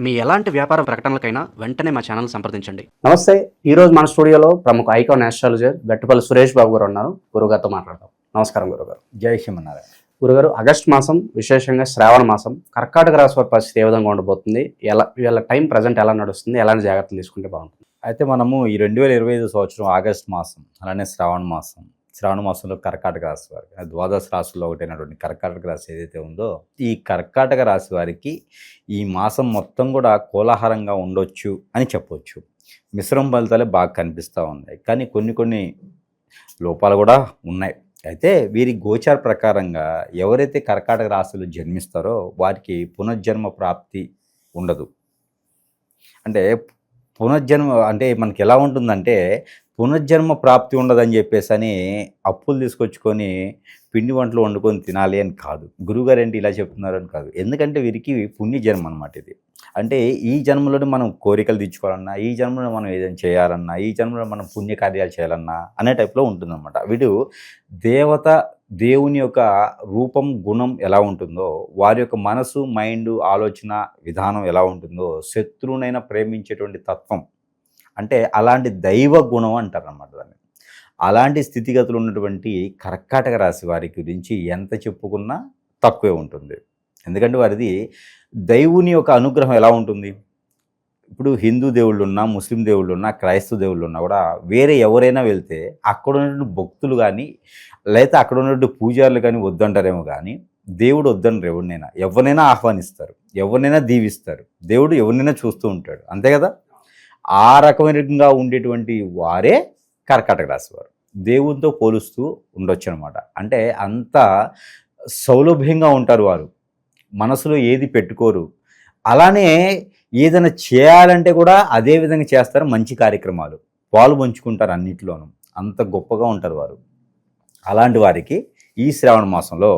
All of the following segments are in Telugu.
మీ ఎలాంటి వ్యాపార ప్రకటనలకైనా వెంటనే మా ఛానల్ సంప్రదించండి. నమస్తే. ఈరోజు మన స్టూడియోలో ప్రముఖ ఐకాన్ ఆస్ట్రాలజర్ గట్టుపల్లి సురేష్ బాబు గారు ఉన్నారు. గురుగారితో మాట్లాడదాం. నమస్కారం గురుగారు. జై శ్రీమన్నారాయణ. గురుగారు, ఆగస్టు మాసం, విశేషంగా శ్రావణ మాసం, కర్కాటక రాశి వారి పరిస్థితి ఏ విధంగా ఉండబోతుంది? వీళ్ళ టైం ప్రజెంట్ ఎలా నడుస్తుంది? ఎలాంటి జాగ్రత్తలు తీసుకుంటే బాగుంటుంది? అయితే మనము ఈ 2025 సంవత్సరం ఆగస్టు మాసం, అలానే శ్రావణ మాసంలో కర్కాటక రాశి వారికి ద్వాదశ రాశుల్లో ఒకటైనటువంటి కర్కాటక రాశి ఏదైతే ఉందో, ఈ కర్కాటక రాశి వారికి ఈ మాసం మొత్తం కూడా కోలాహలంగా ఉండొచ్చు అని చెప్పొచ్చు. మిశ్రమ ఫలితాలే బాగా కనిపిస్తూ ఉన్నాయి, కానీ కొన్ని లోపాలు కూడా ఉన్నాయి. అయితే వీరి గోచార ప్రకారంగా ఎవరైతే కర్కాటక రాశిలో జన్మిస్తారో వారికి పునర్జన్మ ప్రాప్తి ఉండదు. అంటే పునర్జన్మ అంటే మనకి ఎలా ఉంటుందంటే, పునర్జన్మ ప్రాప్తి ఉండదని చెప్పేసి అని అప్పులు తీసుకొచ్చుకొని పిండి వంటలు వండుకొని తినాలి అని కాదు. గురువుగారు ఏంటి ఇలా చెప్తున్నారని కాదు. ఎందుకంటే వీరికి పుణ్యజన్మ అనమాట ఇది. అంటే ఈ జన్మలోనే మనం కోరికలు తీర్చుకోవాలన్నా, ఈ జన్మలో మనం ఏదైనా చేయాలన్నా, ఈ జన్మలో మనం పుణ్యకార్యాలు చేయాలన్నా అనే టైప్లో ఉంటుందన్నమాట. వీడు దేవుని యొక్క రూపం, గుణం ఎలా ఉంటుందో, వారి యొక్క మనసు, మైండ్, ఆలోచన విధానం ఎలా ఉంటుందో, శత్రువునైనా ప్రేమించేటువంటి తత్వం, అంటే అలాంటి దైవ గుణం అంటారన్నమాట దాన్ని. అలాంటి స్థితిగతులు ఉన్నటువంటి కర్కాటక రాశి వారి గురించి ఎంత చెప్పుకున్నా తక్కువే ఉంటుంది. ఎందుకంటే వారిది దైవుని యొక్క అనుగ్రహం ఎలా ఉంటుంది. ఇప్పుడు హిందూ దేవుళ్ళు ఉన్నా, ముస్లిం దేవుళ్ళు ఉన్నా, క్రైస్తవ దేవుళ్ళు ఉన్నా కూడా వేరే ఎవరైనా వెళ్తే అక్కడ ఉన్నటువంటి భక్తులు కానీ, లేకపోతే అక్కడ ఉన్నటువంటి పూజారులు కానీ వద్దంటారేమో, కానీ దేవుడు వద్దనరు. ఎవరినైనా ఆహ్వానిస్తారు, ఎవరినైనా దీవిస్తారు. దేవుడు ఎవరినైనా చూస్తూ ఉంటాడు, అంతే కదా. ఆ రకమైనగా ఉండేటువంటి వారే కర్కాటక రాశి వారు. దేవునితో పోలుస్తూ ఉండొచ్చు అనమాట. అంటే అంత సౌలభ్యంగా ఉంటారు వారు, మనసులో ఏది పెట్టుకోరు. అలానే ఏదైనా చేయాలంటే కూడా అదే విధంగా చేస్తారు. మంచి కార్యక్రమాలు పాలు పంచుకుంటారు అన్నింటిలోనూ. అంత గొప్పగా ఉంటారు వారు. అలాంటి వారికి ఈ శ్రావణ మాసంలో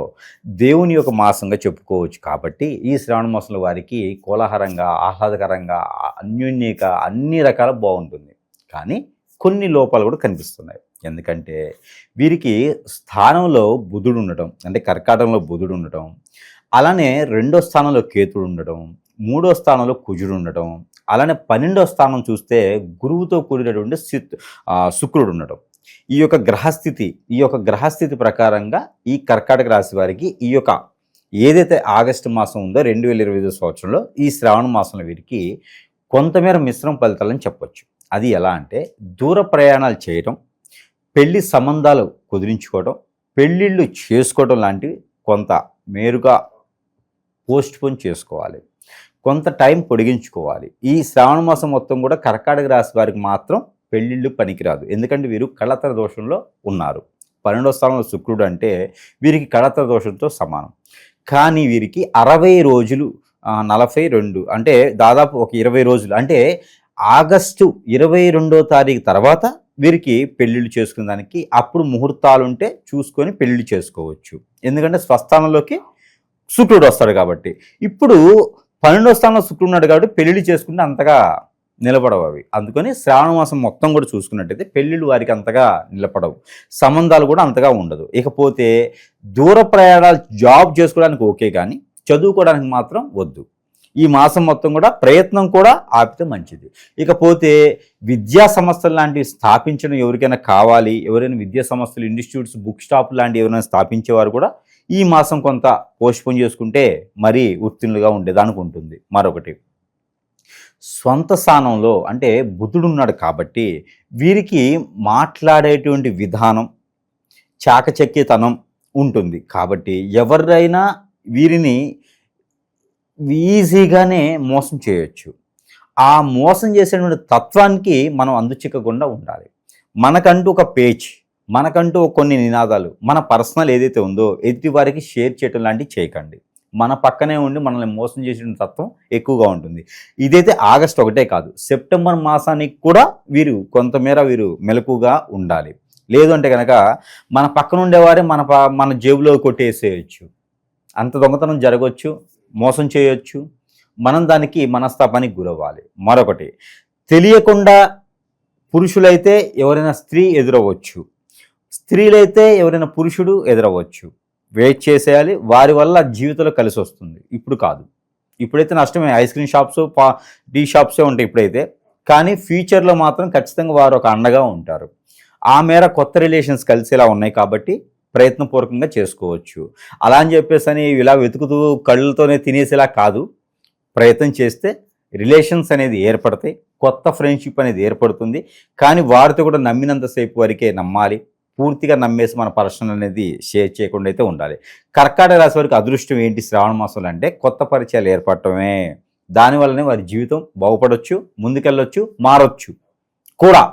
దేవుని యొక్క మాసంగా చెప్పుకోవచ్చు. కాబట్టి ఈ శ్రావణ మాసంలో వారికి కోలాహలంగా, ఆహ్లాదకరంగా, అన్యోన్యంగా అన్ని రకాల బాగుంటుంది. కానీ కొన్ని లోపాలు కూడా కనిపిస్తున్నాయి. ఎందుకంటే వీరికి స్థానంలో బుధుడు ఉండటం, అంటే కర్కాటకంలో బుధుడు ఉండటం, అలానే 2వ స్థానంలో కేతుడు ఉండటం, 3వ స్థానంలో కుజుడు ఉండటం, అలానే 12వ స్థానం చూస్తే గురువుతో కూడినటువంటి శుక్రుడు ఉండటం. ఈ యొక్క గ్రహస్థితి ప్రకారంగా ఈ కర్కాటక రాశి వారికి ఈ యొక్క ఏదైతే ఆగస్టు మాసం ఉందో 2025 సంవత్సరంలో ఈ శ్రావణ మాసంలో వీరికి కొంతమేర మిశ్రమ ఫలితాలని చెప్పొచ్చు. అది ఎలా అంటే, దూర ప్రయాణాలు చేయటం, పెళ్లి సంబంధాలు కుదిరించుకోవడం, పెళ్ళిళ్ళు చేసుకోవడం లాంటివి కొంత మేరుగా పోస్ట్పోన్ చేసుకోవాలి, కొంత టైం పొడిగించుకోవాలి. ఈ శ్రావణ మాసం మొత్తం కూడా కర్కాటక రాశి వారికి మాత్రం పెళ్ళిళ్ళు పనికిరాదు. ఎందుకంటే వీరు కళత్ర దోషంలో ఉన్నారు. 12వ స్థానంలో శుక్రుడు అంటే వీరికి కళత్ర దోషంతో సమానం. కానీ వీరికి 60 రోజులు, 42 అంటే దాదాపు ఒక 20 రోజులు, అంటే ఆగస్టు 22వ తారీఖు తర్వాత వీరికి పెళ్ళిళ్ళు చేసుకునే దానికి అప్పుడు ముహూర్తాలు ఉంటే చూసుకొని పెళ్ళిళ్ళు చేసుకోవచ్చు. ఎందుకంటే స్వస్థానంలోకి శుక్రుడు వస్తాడు కాబట్టి. ఇప్పుడు 12వ స్థానంలో శుక్రుడు ఉన్నాడు కాబట్టి పెళ్ళిళ్ళు చేసుకుంటే అంతగా నిలబడవు అవి. అందుకని శ్రావణ మాసం మొత్తం కూడా చూసుకున్నట్టయితే పెళ్ళిళ్ళు వారికి అంతగా నిలబడవు, సంబంధాలు కూడా అంతగా ఉండదు. ఇకపోతే దూర ప్రయాణాలు, జాబ్ చేసుకోవడానికి ఓకే, కానీ చదువుకోవడానికి మాత్రం వద్దు. ఈ మాసం మొత్తం కూడా ప్రయత్నం కూడా ఆపితే మంచిది. ఇకపోతే విద్యా సంస్థలు లాంటివి స్థాపించడం ఎవరికైనా కావాలి, ఎవరైనా విద్యా సంస్థలు, ఇన్స్టిట్యూట్స్, బుక్ స్టాప్ లాంటివి ఎవరైనా స్థాపించేవారు కూడా ఈ మాసం కొంత పోస్ట్పోన్ చేసుకుంటే మరీ ఉత్తీర్ణులుగా ఉండేదానికి ఉంటుంది. మరొకటి, స్వంత స్థానంలో అంటే బుధుడు ఉన్నాడు కాబట్టి వీరికి మాట్లాడేటువంటి విధానం, చాకచక్యతనం ఉంటుంది. కాబట్టి ఎవరైనా వీరిని ఈజీగానే మోసం చేయొచ్చు. ఆ మోసం చేసేటువంటి తత్వానికి మనం అందుచిక్కకుండా ఉండాలి. మనకంటూ ఒక పేజ్, మనకంటూ కొన్ని నినాదాలు, మన పర్సనల్ ఏదైతే ఉందో ఎదుటి వారికి షేర్ చేయటం లాంటివి చేయకండి. మన పక్కనే ఉండి మనల్ని మోసం చేసిన తత్వం ఎక్కువగా ఉంటుంది. ఇదైతే ఆగస్టు ఒకటే కాదు, సెప్టెంబర్ మాసానికి కూడా కొంతమేర వీరు మెలకుగా ఉండాలి. లేదు అంటే కనుక మన పక్కన ఉండేవారే మన జేబులో కొట్టేసేయచ్చు. అంత దొంగతనం జరగవచ్చు, మోసం చేయొచ్చు. మనం దానికి మనస్తాపానికి గురవ్వాలి. మరొకటి, తెలియకుండా పురుషులైతే ఎవరైనా స్త్రీ ఎదురవ్వచ్చు, స్త్రీలైతే ఎవరైనా పురుషుడు ఎదురవ్వచ్చు. వెయిట్ చేసేయాలి. వారి వల్ల జీవితంలో కలిసి వస్తుంది, ఇప్పుడు కాదు. ఇప్పుడైతే నష్టమే, ఐస్ క్రీమ్ షాప్స్ టీ షాప్సే ఉంటాయి ఇప్పుడైతే. కానీ ఫ్యూచర్లో మాత్రం ఖచ్చితంగా వారు ఒక అండగా ఉంటారు. ఆ మేర కొత్త రిలేషన్స్ కలిసేలా ఉన్నాయి కాబట్టి ప్రయత్నపూర్వకంగా చేసుకోవచ్చు. అలా అని చెప్పేసి అని ఇలా వెతుకుతూ కళ్ళతోనే తినేసేలా కాదు. ప్రయత్నం చేస్తే రిలేషన్స్ అనేది ఏర్పడతాయి, కొత్త ఫ్రెండ్షిప్ అనేది ఏర్పడుతుంది. కానీ వారితో కూడా నమ్మినంతసేపు వరకే నమ్మాలి. పూర్తిగా నమ్మేసి మన పర్సనల్ అనేది షేర్ చేయకుండా అయితే ఉండాలి. కర్కాటక రాశి వారికి అదృష్టం ఏంటి శ్రావణ మాసంలో అంటే కొత్త పరిచయాలు ఏర్పడటమే. దానివల్లనే వారి జీవితం బాగుపడవచ్చు, ముందుకెళ్ళొచ్చు, మారొచ్చు కూడా.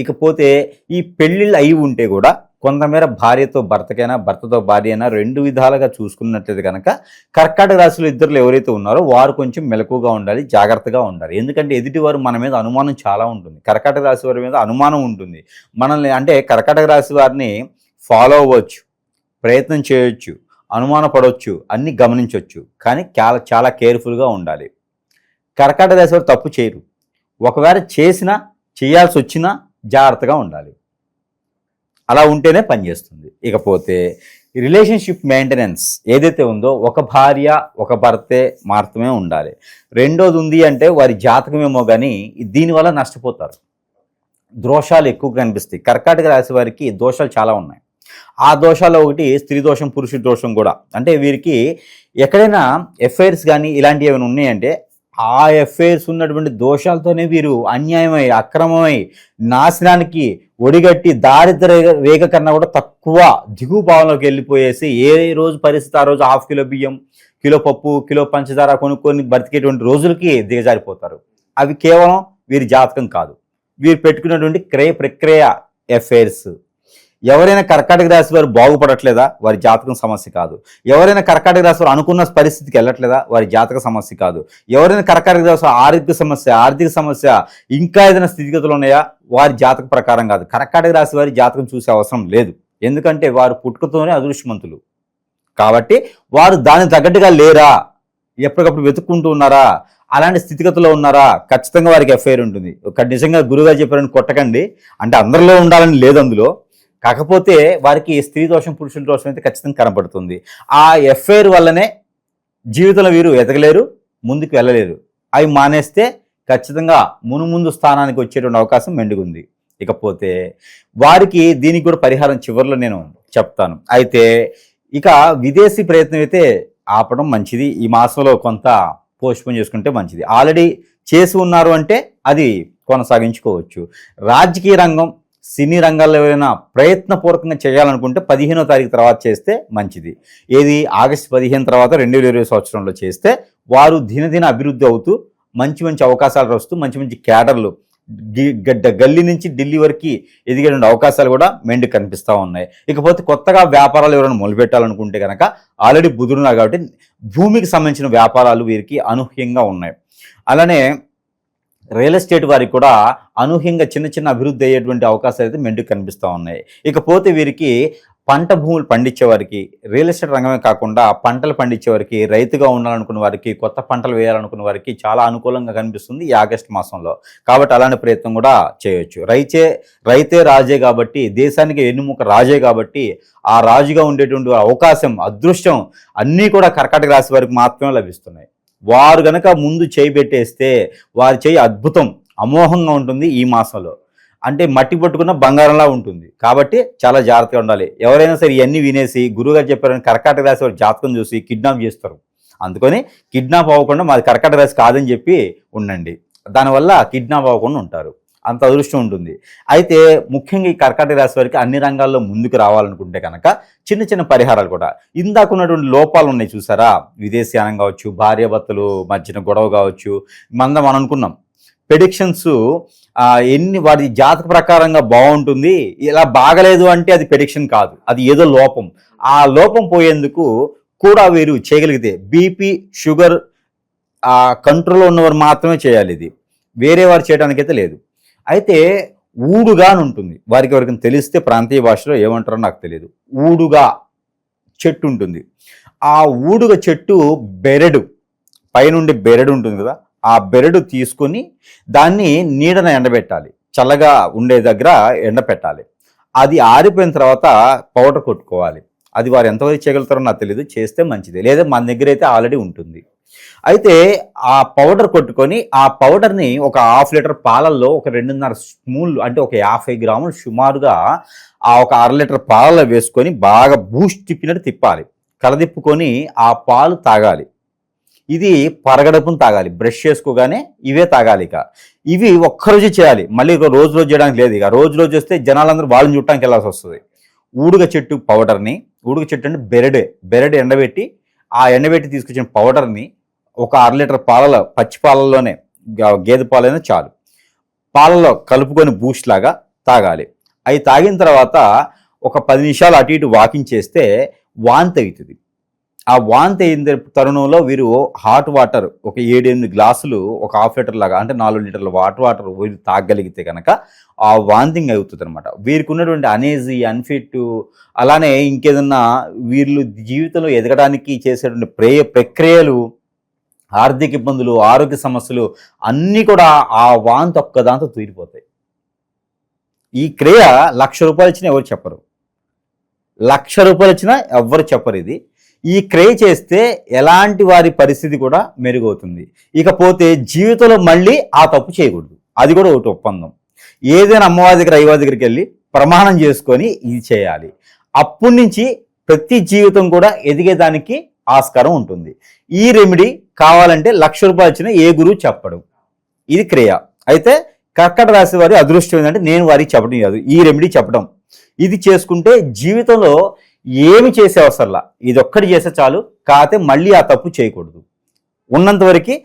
ఇకపోతే ఈ పెళ్ళిళ్ళు అయి ఉంటే కూడా కొంతమేర భార్యతో భర్తకైనా, భర్తతో భార్య అయినా 2 విధాలుగా చూసుకున్నట్లయితే కనుక కర్కాటక రాశిలో ఇద్దరు ఎవరైతే ఉన్నారో వారు కొంచెం మెలకుగా ఉండాలి, జాగ్రత్తగా ఉండాలి. ఎందుకంటే ఎదుటివారు మన మీద అనుమానం చాలా ఉంటుంది. కర్కాటక రాశి వారి మీద అనుమానం ఉంటుంది. మనల్ని అంటే కర్కాటక రాశి వారిని ఫాలో అవ్వచ్చు, ప్రయత్నం చేయొచ్చు, అనుమానపడవచ్చు, అన్నీ గమనించవచ్చు. కానీ చాలా కేర్ఫుల్గా ఉండాలి. కర్కాటక రాశి వారు తప్పు చేయరు. ఒకవేళ చేసినా, చేయాల్సి వచ్చినా జాగ్రత్తగా ఉండాలి. అలా ఉంటేనే పనిచేస్తుంది. ఇకపోతే రిలేషన్షిప్ మెయింటెనెన్స్ ఏదైతే ఉందో ఒక భార్య ఒక భర్తే మాత్రమే ఉండాలి. రెండోది ఉంది అంటే వారి జాతకమేమో కానీ దీనివల్ల నష్టపోతారు. దోషాలు ఎక్కువ కనిపిస్తాయి. కర్కాటక రాశి వారికి దోషాలు చాలా ఉన్నాయి. ఆ దోషాల్లో ఒకటి స్త్రీ దోషం, పురుష దోషం కూడా. అంటే వీరికి ఎక్కడైనా ఎఫైర్స్ కానీ ఇలాంటివి ఏమైనా ఉన్నాయంటే ఆ ఎఫైర్స్ ఉన్నటువంటి దోషాలతోనే వీరు అన్యాయమై, అక్రమమై, నాశనానికి ఒడిగట్టి దారిద్ర రేఖ కన్నా కూడా తక్కువ దిగువ భావంలోకి వెళ్ళిపోయేసి ఏ రోజు పరిస్థితి ఆ రోజు 1/2 కిలో బియ్యం, కిలో పప్పు, కిలో పంచదార కొనుక్కొని బ్రతికేటువంటి రోజులకి దిగజారిపోతారు. అవి కేవలం వీరి జాతకం కాదు, వీరు పెట్టుకున్నటువంటి క్రయ ప్రక్రియ ఎఫైర్స్. ఎవరైనా కర్కాటక రాశి వారు బాగుపడట్లేదా, వారి జాతకం సమస్య కాదు. ఎవరైనా కర్కాటక రాశి వారు అనుకున్న పరిస్థితికి వెళ్ళట్లేదా, వారి జాతక సమస్య కాదు. ఎవరైనా కర్కాటక రాశి ఆర్థిక సమస్య ఇంకా ఏదైనా స్థితిగతులు ఉన్నాయా, వారి జాతక ప్రకారం కాదు. కర్కాటక రాశి వారి జాతకం చూసే అవసరం లేదు. ఎందుకంటే వారు పుట్టుకతోనే అదృష్టవంతులు కాబట్టి వారు దానికి తగ్గట్టుగా లేరా, ఎప్పటికప్పుడు వెతుక్కుంటూ ఉన్నారా, అలాంటి స్థితిగతుల్లో ఉన్నారా, ఖచ్చితంగా వారికి ఎఫ్ఐఆర్ ఉంటుంది. నిజంగా గురువుగా చెప్పారని కొట్టకండి, అంటే అందరిలో ఉండాలని లేదు అందులో. కాకపోతే వారికి స్త్రీ దోషం, పురుషుల దోషం అయితే ఖచ్చితంగా కనపడుతుంది. ఆ ఎఫ్ఐఆర్ వల్లనే జీవితంలో వీరు ఎదగలేరు, ముందుకు వెళ్ళలేరు. అవి మానేస్తే ఖచ్చితంగా ముందు స్థానానికి వచ్చేటువంటి అవకాశం మెండుగుంది. ఇకపోతే వారికి దీనికి కూడా పరిహారం చివరిలో నేను చెప్తాను. అయితే ఇక విదేశీ ప్రయత్నం అయితే ఆపడం మంచిది. ఈ మాసంలో కొంత పోస్ట్పోన్ చేసుకుంటే మంచిది. ఆల్రెడీ చేసి ఉన్నారు అంటే అది కొనసాగించుకోవచ్చు. రాజకీయ రంగం, సినీ రంగాల్లో ఎవరైనా ప్రయత్నపూర్వకంగా చేయాలనుకుంటే 15వ తారీఖు తర్వాత చేస్తే మంచిది. ఏది ఆగస్టు 15 తర్వాత 2020 సంవత్సరంలో చేస్తే వారు దినదిన అభివృద్ధి అవుతూ మంచి అవకాశాలు వస్తూ మంచి క్యాడర్లు గల్లీ నుంచి ఢిల్లీ వరకు ఎదిగేటువంటి అవకాశాలు కూడా మెండు కనిపిస్తూ ఉన్నాయి. ఇకపోతే కొత్తగా వ్యాపారాలు ఎవరైనా మొదలుపెట్టాలనుకుంటే కనుక ఆల్రెడీ బుధుడున్నారు కాబట్టి భూమికి సంబంధించిన వ్యాపారాలు వీరికి అనూహ్యంగా ఉన్నాయి. అలానే రియల్ ఎస్టేట్ వారికి కూడా అనూహ్యంగా చిన్న అభివృద్ధి అయ్యేటువంటి అవకాశాలు అయితే మెండుకు కనిపిస్తూ ఉన్నాయి. ఇకపోతే వీరికి పంట భూములు పండించే వారికి, రియల్ ఎస్టేట్ రంగమే కాకుండా పంటలు పండించే వారికి, రైతుగా ఉండాలనుకున్న వారికి, కొత్త పంటలు వేయాలనుకున్న వారికి చాలా అనుకూలంగా కనిపిస్తుంది ఈ ఆగస్టు మాసంలో. కాబట్టి అలాంటి ప్రయత్నం కూడా చేయొచ్చు. రైతే రాజే కాబట్టి, దేశానికి వెన్నుముక రాజే కాబట్టి ఆ రాజుగా ఉండేటువంటి అవకాశం, అదృష్టం అన్నీ కూడా కర్కాటక రాశి వారికి మాత్రమే లభిస్తున్నాయి. వారు గనక ముందు చేయి పెట్టేస్తే వారి చేయి అద్భుతం, అమోఘంగా ఉంటుంది ఈ మాసంలో. అంటే మట్టి పట్టుకున్న బంగారంలా ఉంటుంది. కాబట్టి చాలా జాగ్రత్తగా ఉండాలి. ఎవరైనా సరే ఇవన్నీ వినేసి గురువుగారు చెప్పారని కర్కాటక రాశి వారి జాతకం చూసి కిడ్నాప్ చేస్తారు. అందుకని కిడ్నాప్ అవ్వకుండా మాది కర్కాటక రాశి కాదని చెప్పి ఉండండి. దానివల్ల కిడ్నాప్ అవ్వకుండా ఉంటారు. అంత అదృష్టం ఉంటుంది. అయితే ముఖ్యంగా ఈ కర్కాటక రాశి వారికి అన్ని రంగాల్లో ముందుకు రావాలనుకుంటే కనుక చిన్న పరిహారాలు కూడా, ఇందాకున్నటువంటి లోపాలు ఉన్నాయి చూసారా, విదేశీయానం కావచ్చు, భార్యాభర్తలు మధ్యన గొడవ కావచ్చు, మనం అనుకున్నాం ప్రెడిక్షన్స్ వాటి జాతక ప్రకారంగా బాగుంటుంది, ఇలా బాగలేదు అంటే అది ప్రెడిక్షన్ కాదు, అది ఏదో లోపం. ఆ లోపం పోయేందుకు కూడా వీరు చేయగలిగితే బీపీ, షుగర్ కంట్రోల్లో ఉన్నవారు మాత్రమే చేయాలి. ఇది వేరే వారు చేయడానికైతే లేదు. అయితే ఊడుగా అని ఉంటుంది, వారికి ఎవరికి తెలిస్తే ప్రాంతీయ భాషలో ఏమంటారో నాకు తెలియదు. ఊడుగా చెట్టు ఉంటుంది. ఆ ఊడుగా చెట్టు బెరడు, పైనుండి బెరడు ఉంటుంది కదా, ఆ బెరడు తీసుకొని దాన్ని నీడన ఎండబెట్టాలి, చల్లగా ఉండే దగ్గర ఎండపెట్టాలి. అది ఆరిపోయిన తర్వాత పౌడర్ కొట్టుకోవాలి. అది వారు ఎంతవరకు చేయగలుగుతారో నాకు తెలియదు, చేస్తే మంచిది. లేదా మన దగ్గర అయితే ఆల్రెడీ ఉంటుంది. అయితే ఆ పౌడర్ కొట్టుకొని ఆ పౌడర్ని ఒక 1/2 లీటర్ పాలల్లో ఒక 2.5 స్పూన్లు అంటే ఒక 50 గ్రాములు సుమారుగా ఆ ఒక 1/2 లీటర్ పాలలో వేసుకొని బాగా బూస్ట్ తిప్పినట్టు తిప్పాలి. కలదిప్పుకొని ఆ పాలు తాగాలి. ఇది పరగడపును తాగాలి. బ్రష్ చేసుకోగానే ఇవే తాగాలి. ఇవి ఒక్కరోజు చేయాలి. మళ్ళీ రోజు చేయడానికి లేదు. రోజు చేస్తే జనాలందరూ వాళ్ళని చుట్టానికి వెళ్ళాల్సి వస్తుంది. ఊడుగ చెట్టు పౌడర్ని, ఊడుగ చెట్టు అంటే బెరడు ఎండబెట్టి, ఆ ఎండబెట్టి తీసుకొచ్చిన పౌడర్ని ఒక 1/2 లీటర్ పాలలో, పచ్చి పాలల్లోనే, గేదె పాలైనా చాలు, పాలలో కలుపుకొని బూస్ట్ లాగా తాగాలి. అవి తాగిన తర్వాత ఒక 10 నిమిషాలు అటు ఇటు వాకింగ్ చేస్తే వాంతి అవుతుంది. ఆ వాంతి అయిన తరుణంలో వీరు హాట్ వాటర్ ఒక 7-8 గ్లాసులు ఒక 1/2 లీటర్ లాగా అంటే 4 లీటర్ల వాటర్ వీరు తాగలిగితే కనుక ఆ వాంతింగ్ అవుతుంది అనమాట. వీరికి ఉన్నటువంటి అనేజీ, అన్ఫిట్, అలానే ఇంకేదన్నా వీళ్ళు జీవితంలో ఎదగడానికి చేసేటువంటి ప్రక్రియలు, ఆర్థిక ఇబ్బందులు, ఆరోగ్య సమస్యలు అన్నీ కూడా ఆ వాంతి ఒక్కదాంతో తీరిపోతాయి. ఈ క్రియ ₹1,00,000 ఇచ్చినా ఎవరు చెప్పరు. ₹1,00,000 ఇచ్చినా ఎవ్వరు చెప్పరు. ఈ క్రియ చేస్తే ఎలాంటి వారి పరిస్థితి కూడా మెరుగవుతుంది. ఇకపోతే జీవితంలో మళ్ళీ ఆ తప్పు చేయకూడదు. అది కూడా ఒకటి ఒప్పందం. ఏదైనా అమ్మవారి దగ్గర, అయ్యవారి దగ్గరికి వెళ్ళి ప్రమాణం చేసుకొని ఇది చేయాలి. అప్పటి నుంచి ప్రతి జీవితం కూడా ఎదిగేదానికి ఆస్కారం ఉంటుంది. ఈ రెమెడీ కావాలంటే ₹1,00,000 ఇచ్చిన ఏ గురువు చెప్పడు. ఇది క్రియ. అయితే కర్కాటక రాశి వారి అదృష్టం ఏంటంటే నేను వారికి చెప్పడం కాదు, ఈ రెమెడీ చెప్పడం. ఇది చేసుకుంటే జీవితంలో ఏమి చేసే అవసరంలా, ఇది ఒక్కటి చేస్తే చాలు. కాకపోతే మళ్ళీ ఆ తప్పు చేయకూడదు. ఉన్నంత వరకు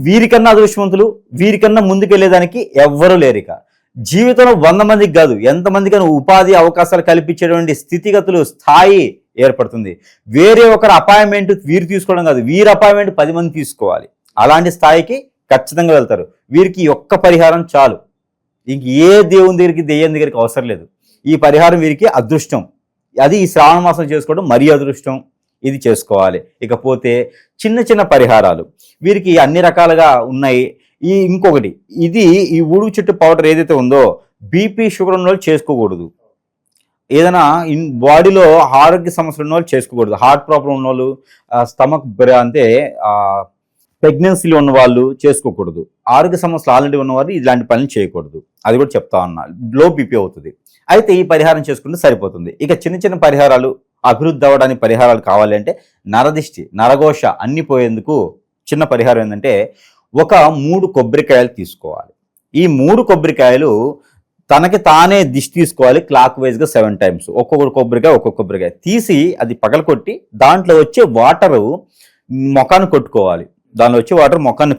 వీరికన్నా అదృష్టవంతులు, వీరికన్నా ముందుకెళ్లేదానికి ఎవ్వరూ లేరు. జీవితంలో 100 మందికి కాదు, ఎంతమందికైనా ఉపాధి అవకాశాలు కల్పించేటువంటి స్థితిగతులు, స్థాయి ఏర్పడుతుంది. వేరే ఒకరు అపాయింట్మెంట్ వీరు తీసుకోవడం కాదు, వీరి అపాయింట్మెంట్ 10 మంది తీసుకోవాలి. అలాంటి స్థాయికి ఖచ్చితంగా వెళ్తారు. వీరికి ఒక్క పరిహారం చాలు. ఇంక ఏ దేవుని దగ్గరికి, దెయ్యం దగ్గరికి అవసరం లేదు. ఈ పరిహారం వీరికి అదృష్టం. అది ఈ శ్రావణ మాసం చేసుకోవడం మరీ అదృష్టం. ఇది చేసుకోవాలి. ఇకపోతే చిన్న చిన్న పరిహారాలు వీరికి అన్ని రకాలుగా ఉన్నాయి. ఇంకొకటి, ఈ ఊడుగు చెట్టు పౌడర్ ఏదైతే ఉందో బీపీ, షుగర్ ఉన్న వాళ్ళు చేసుకోకూడదు. ఏదైనా బాడీలో ఆరోగ్య సమస్యలు ఉన్న వాళ్ళు చేసుకోకూడదు. హార్ట్ ప్రాబ్లం ఉన్న వాళ్ళు, స్టమక్ అంటే ప్రెగ్నెన్సీలో ఉన్న వాళ్ళు చేసుకోకూడదు. ఆరోగ్య సమస్యలు ఆల్రెడీ ఉన్నవారు ఇలాంటి పనులు చేయకూడదు. అది కూడా చెప్తా ఉన్నా. లో బీపీ అవుతుంది. అయితే ఈ పరిహారం చేసుకుంటే సరిపోతుంది. ఇక చిన్న చిన్న పరిహారాలు, అభివృద్ధి అవ్వడానికి పరిహారాలు కావాలి అంటే నరదిష్టి, నరఘోష అన్ని పోయేందుకు చిన్న పరిహారం ఏంటంటే ఒక 3 కొబ్బరికాయలు తీసుకోవాలి. ఈ 3 కొబ్బరికాయలు తనకి తానే దిష్టి తీసుకోవాలి. క్లాక్ వైజ్గా 7 times. ఒక్కొక్క కొబ్బరికాయ తీసి అది పగలకొట్టి దాంట్లో వచ్చే వాటరు ముఖాన్ని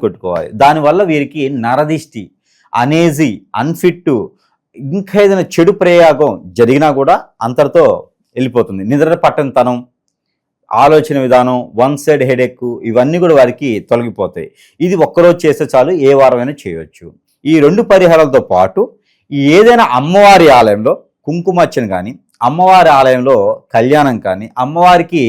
కొట్టుకోవాలి. దానివల్ల వీరికి నరదిష్టి, అనేజీ, అన్ఫిట్, ఇంకా ఏదైనా చెడు ప్రయోగం జరిగినా కూడా అంతటితో వెళ్ళిపోతుంది. నిద్ర పట్టనితనం, ఆలోచన విధానం, వన్ సైడ్ హెడేక్, ఇవన్నీ కూడా వారికి తొలగిపోతాయి. ఇది ఒక్కరోజు చేస్తే చాలు, ఏ వారమైనా చేయవచ్చు. ఈ 2 పరిహారాలతో పాటు ఏదైనా అమ్మవారి ఆలయంలో కుంకుమార్చన కానీ, అమ్మవారి ఆలయంలో కళ్యాణం కానీ, అమ్మవారికి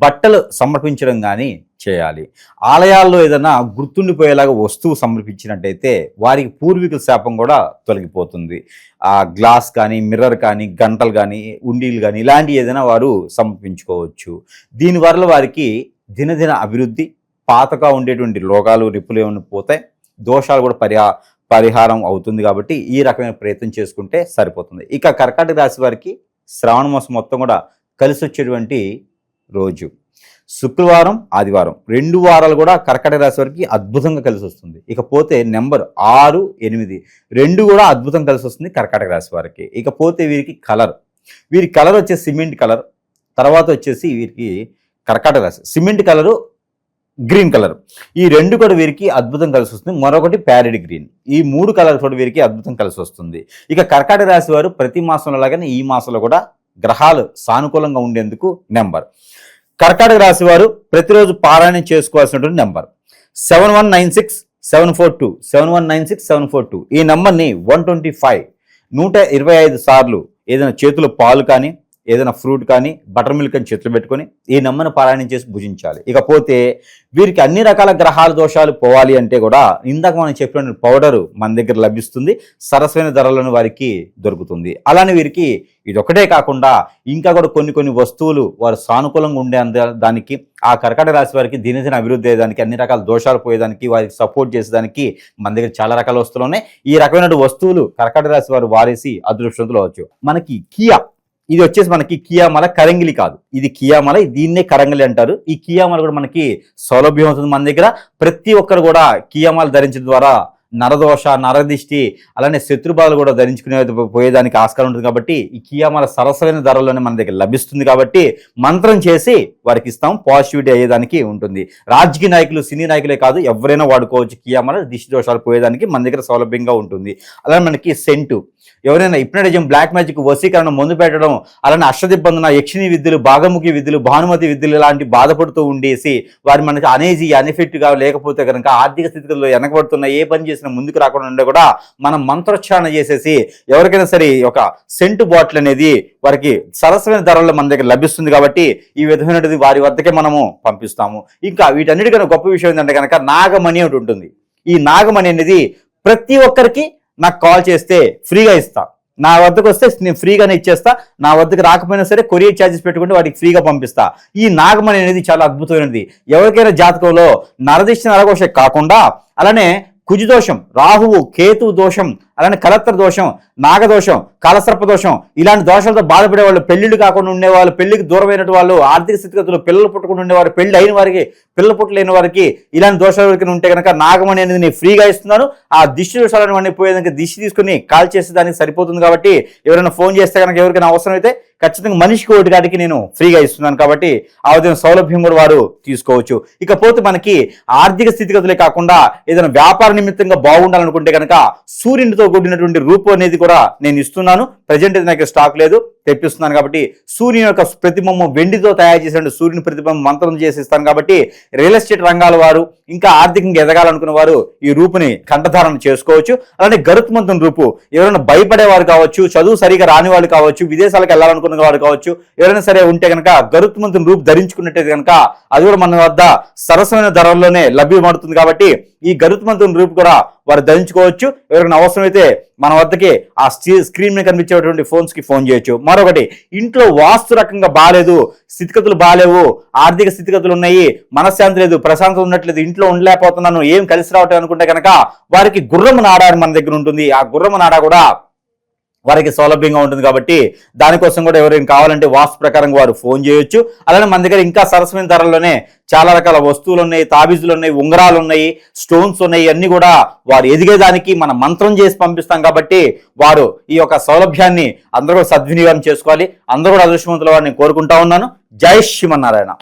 బట్టలు సమర్పించడం కానీ చేయాలి. ఆలయాల్లో ఏదైనా గుర్తుండిపోయేలాగా వస్తువు సమర్పించినట్టయితే వారికి పూర్వీకుల శాపం కూడా తొలగిపోతుంది. ఆ గ్లాస్ కానీ, మిర్రర్ కానీ, గంటలు కానీ, ఉండీలు కానీ ఇలాంటివి ఏదైనా వారు సమర్పించుకోవచ్చు. దీనివల్ల వారికి దినదిన అభివృద్ధి, పాతగా ఉండేటువంటి రోగాలు, రిప్పులు ఏమైనా పోతాయి, దోషాలు కూడా పరిహారం అవుతుంది. కాబట్టి ఈ రకమైన ప్రయత్నం చేసుకుంటే సరిపోతుంది. ఇక కర్కాటక రాశి వారికి శ్రావణ మాసం మొత్తం కూడా కలిసి వచ్చేటువంటి రోజు శుక్రవారం, ఆదివారం 2 వారాలు కూడా కర్కాటక రాశి వారికి అద్భుతంగా కలిసి వస్తుంది. ఇకపోతే నెంబర్ 6, 8 2 కూడా అద్భుతం కలిసి వస్తుంది కర్కాటక రాశి వారికి. ఇకపోతే వీరికి వీరి కలర్ వచ్చేసి సిమెంట్ కలర్. తర్వాత వచ్చేసి వీరికి కర్కాటక రాశి సిమెంట్ కలరు, గ్రీన్ కలర్, ఈ 2 కూడా వీరికి అద్భుతం కలిసి వస్తుంది. మరొకటి ప్యారెడ్ గ్రీన్. ఈ 3 కలర్స్ కూడా వీరికి అద్భుతం కలిసి వస్తుంది. ఇక కర్కాటక రాశి వారు ప్రతి మాసంలో లాగానే ఈ మాసంలో కూడా గ్రహాలు సానుకూలంగా ఉండేందుకు నెంబర్. కర్కాటక రాశి వారు ప్రతిరోజు పారాయణం చేసుకోవాల్సినటువంటి నెంబర్ 7196-742 7196-742. ఈ నెంబర్ని 125 సార్లు ఏదైనా చేతిలో పాలు కానీ, ఏదైనా ఫ్రూట్ కానీ బటర్ మిల్క్ అని చేతులు పెట్టుకొని ఈ నమ్మని పారాయణం చేసి భుజించాలి. ఇకపోతే వీరికి అన్ని రకాల గ్రహాల దోషాలు పోవాలి అంటే కూడా ఇందాక మనం చెప్పిన పౌడరు మన దగ్గర లభిస్తుంది, సరసమైన ధరలను వారికి దొరుకుతుంది. అలానే వీరికి ఇదొక్కటే కాకుండా ఇంకా కూడా కొన్ని వస్తువులు వారు సానుకూలంగా ఉండే దానికి, ఆ కర్కాటక రాశి వారికి దినదిన అభివృద్ధి అయ్యేదానికి, అన్ని రకాల దోషాలు పోయేదానికి, వారికి సపోర్ట్ చేసేదానికి మన దగ్గర చాలా రకాల వస్తువులు ఉన్నాయి. ఈ రకమైన వస్తువులు కర్కాటక రాశి వారు వారేసి అదృష్టవంతులు అవ్వచ్చు. మనకి కియా, ఇది వచ్చేసి మనకి కియామల కరంగిలి కాదు, ఇది కియామల, దీన్నే కరంగిలి అంటారు. ఈ కియామల కూడా మనకి సౌలభ్యం అవుతుంది మన దగ్గర. ప్రతి ఒక్కరు కూడా కియామాలు ధరించడం ద్వారా నరదోష, నరదిష్టి, అలానే శత్రుబాధలు కూడా ధరించుకునే పోయేదానికి ఆస్కారం ఉంటుంది. కాబట్టి ఈ కియామాల సరసమైన ధరల్లోనే మన దగ్గర లభిస్తుంది. కాబట్టి మంత్రం చేసి వారికి ఇస్తాం, పాజిటివిటీ అయ్యేదానికి ఉంటుంది. రాజకీయ నాయకులు, సినీ నాయకులే కాదు, ఎవరైనా వాడుకోవచ్చు. కియామాల దిష్టి దోషాలు పోయేదానికి మన దగ్గర సౌలభ్యంగా ఉంటుంది. అలానే మనకి సెంటు, ఎవరైనా హిప్నటిజం, బ్లాక్ మ్యాజిక్, వశీకరణ, మందు పెట్టడం, అలానే అష్టదిబ్బందన, యక్షిణి విద్యలు, భాగముఖి విద్యలు, భానుమతి విద్యలు లాంటి బాధపడుతూ ఉండేసి వారి మనకి అనేజీ, అన్ఎఫెక్ట్గా లేకపోతే కనుక ఆర్థిక స్థితిలో వెనకబడుతున్న, ఏ పని చేసినా ముందుకు రాకుండా ఉండే కూడా మనం మంత్రోచ్చారణ చేసేసి ఎవరికైనా సరే ఒక సెంటు బాటిల్ అనేది వారికి సరసమైన ధరల్లో మన దగ్గర లభిస్తుంది. కాబట్టి ఈ విధమైనది వారి వద్దకే మనము పంపిస్తాము. ఇంకా వీటన్నిటికన్నా గొప్ప విషయం ఏంటంటే కనుక నాగమణి ఒకటి ఉంటుంది. ఈ నాగమణి అనేది ప్రతి ఒక్కరికి నాకు కాల్ చేస్తే ఫ్రీగా ఇస్తా, నా వద్దకు వస్తే నేను ఫ్రీగానే ఇచ్చేస్తా, నా వద్దకు రాకపోయినా సరే కొరియర్ ఛార్జెస్ పెట్టుకుంటే వాటికి ఫ్రీగా పంపిస్తా. ఈ నాగమణి అనేది చాలా అద్భుతమైనది. ఎవరికైనా జాతకంలో నరదిష్టి, నరఘోష కాకుండా అలానే కుజదోషం, రాహువు, కేతు దోషం, అలానే కలత్ర దోషం, నాగదోషం, కాలసర్ప దోషం, ఇలాంటి దోషాలతో బాధపడే వాళ్ళు, పెళ్లిళ్ళు కాకుండా ఉండేవాళ్ళు, పెళ్లికి దూరమైనటు వాళ్ళు, ఆర్థిక స్థితిగతులు, పిల్లలు పుట్టకుండా ఉండేవారు, పెళ్లి అయిన వారికి, పిల్లలు పుట్టలేని వారికి, ఇలాంటి దోషాలు ఎవరికి ఉంటే కనుక నాగమణి అనేది నేను ఫ్రీగా ఇస్తున్నాను. ఆ దిష్టి దోషాలను అన్ని పోయేదానికి దిష్టి తీసుకుని కాల్ చేసేదానికి సరిపోతుంది. కాబట్టి ఎవరైనా ఫోన్ చేస్తే కనుక ఎవరికైనా అవసరం అయితే ఖచ్చితంగా మనిషికి ఒకటి కాటికి నేను ఫ్రీగా ఇస్తున్నాను. కాబట్టి ఆ విధంగా సౌలభ్యం కూడా వారు తీసుకోవచ్చు. ఇకపోతే మనకి ఆర్థిక స్థితిగతులే కాకుండా ఏదైనా వ్యాపార నిమిత్తంగా బాగుండాలనుకుంటే కనుక సూర్యునితో కూడినటువంటి రూపు అనేది కూడా నేను ఇస్తున్నాను. ప్రజెంట్ అయితే నాకు స్టాక్ లేదు, తెప్పిస్తున్నాను. కాబట్టి సూర్యుని యొక్క ప్రతిబింబం వెండితో తయారు చేసిన సూర్యుని ప్రతిబింబం మంత్రం చేసి ఇస్తాను. కాబట్టి రియల్ ఎస్టేట్ రంగాల వారు, ఇంకా ఆర్థికంగా ఎదగాలనుకున్న వారు ఈ రూపుని కంఠధారణ చేసుకోవచ్చు. అలానే గరుత్మంతుని రూపు, ఎవరైనా భయపడేవారు కావచ్చు, చదువు సరిగా రాని వాళ్ళు కావచ్చు, విదేశాలకు వెళ్ళాలనుకున్న వారు కావచ్చు, ఎవరైనా సరే ఉంటే కనుక గరుత్మంతుని రూపు ధరించుకున్నట్టయితే కనుక అది కూడా మన వద్ద సరసమైన ధరల్లోనే లభ్యమవుతుంది. కాబట్టి ఈ గరుత్మంతుని రూపు కూడా వారు ధరించుకోవచ్చు. ఎవరికైనా అవసరమైతే మన వద్దకి ఆ స్క్రీన్ మీద కనిపించేటువంటి ఫోన్స్ కి ఫోన్ చేయొచ్చు. మరొకటి, ఇంట్లో వాస్తు రకంగా బాగాలేదు, స్థితిగతులు బాగాలేవు, ఆర్థిక స్థితిగతులు ఉన్నాయి, మనశ్శాంతి లేదు, ప్రశాంతత ఉన్నట్లేదు, ఇంట్లో ఉండలేకపోతున్నాను, ఏం కలిసి రావటం అనుకుంటే కనుక వారికి గుర్రము నాడ అని మన దగ్గర ఉంటుంది. ఆ గుర్రము నాడ కూడా వారికి సౌలభ్యంగా ఉంటుంది. కాబట్టి దానికోసం కూడా ఎవరైనా కావాలంటే వాస్తు ప్రకారంగా వారు ఫోన్ చేయొచ్చు. అలానే మన దగ్గర ఇంకా సరసమైన ధరల్లోనే చాలా రకాల వస్తువులు ఉన్నాయి, తాబీజులు ఉన్నాయి, ఉంగరాలు ఉన్నాయి, స్టోన్స్ ఉన్నాయి. అన్ని కూడా వారు ఎదిగేదానికి మనం మంత్రం చేసి పంపిస్తాం. కాబట్టి వారు ఈ యొక్క సౌలభ్యాన్ని అందరూ కూడా సద్వినియోగం చేసుకోవాలి. అందరూ కూడా అదృష్టవంతుల వారిని కోరుకుంటా ఉన్నాను. జై శ్రీమన్నారాయణ.